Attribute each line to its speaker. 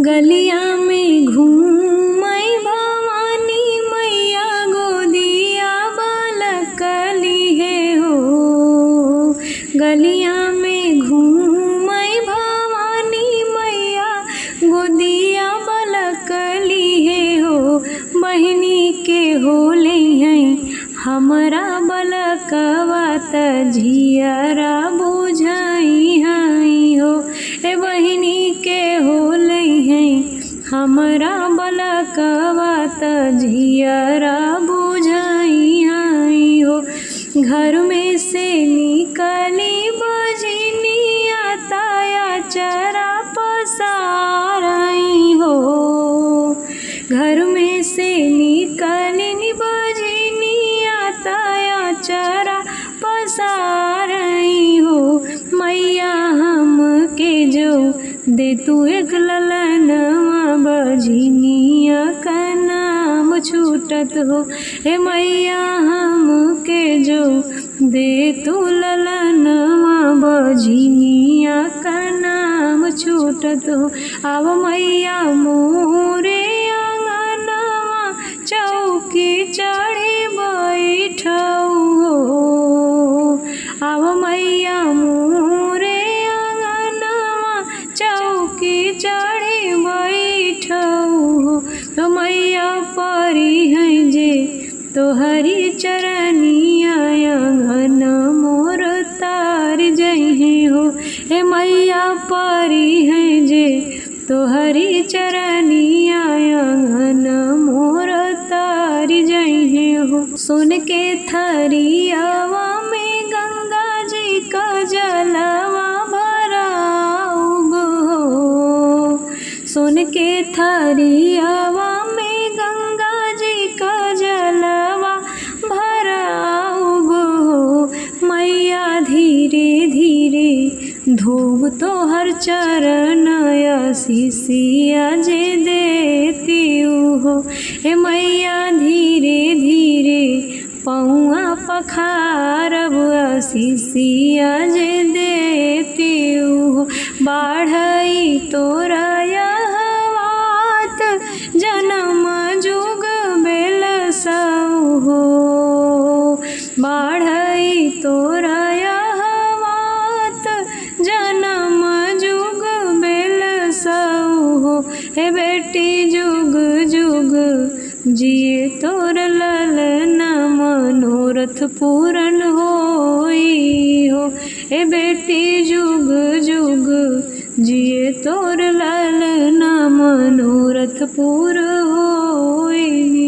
Speaker 1: गलिया में घूमई भवानी मैया गोदिया बालकली है हो। गलिया में घूमई भवानी मैया गोदिया बालकली है हो। बहिनी के होले हैं हमरा बलकवा त झियरा बुझाई हई हो। ए बहिनी के होले हैं हमरा बलकवा त झियरा बुझाई हई हो। घर में से निकली बजनिया ताया चरा पसारई हो। घर में से निकली बजनिया ताया चरा पसारई हो। मैया हम के जो दे तू एक ललनवा बजनिया का नाम छूटत हो। हे मैया हम के जो दे तू ललनवा बजनिया का नाम छूटत हो। अब मैया मोरे आंगनवा चौकी चढ़ी बैठऊ हो। अब मैया मोरे आंगनवा चौकी चढ़ी बैठऊ हो। तो मैया परी हैं जे तोहरी चरनिया आंगन मोर तार जइहे हो। हे मैया परी हैं जे तोहरी चरनिया आंगन मोर तार जइहे हो। सुन के थरियावा में गंगा जी का जलवा भराऊब हो। सुन के थरियावा में गंगा जी का जलवा भराऊब हो। मैया धीरे धीरे धोब तोहर चरण आशीषिया जे देती हो। हे मैया धीरे धीरे पौआ पखारब आशीषिया जे देती हो। बाढ़ई तोरा यहवात जन्म जुग बेलसऊ हो। बाढ़ई तोरा यहवात जन्म जुग बेलसऊ हो। हे बेटी जुग जुग जिए तोर ललना मनोरथ पूरन होई हो। हे बेटी जुग जुग जिए तोर ललना मनोरथ पूर होई।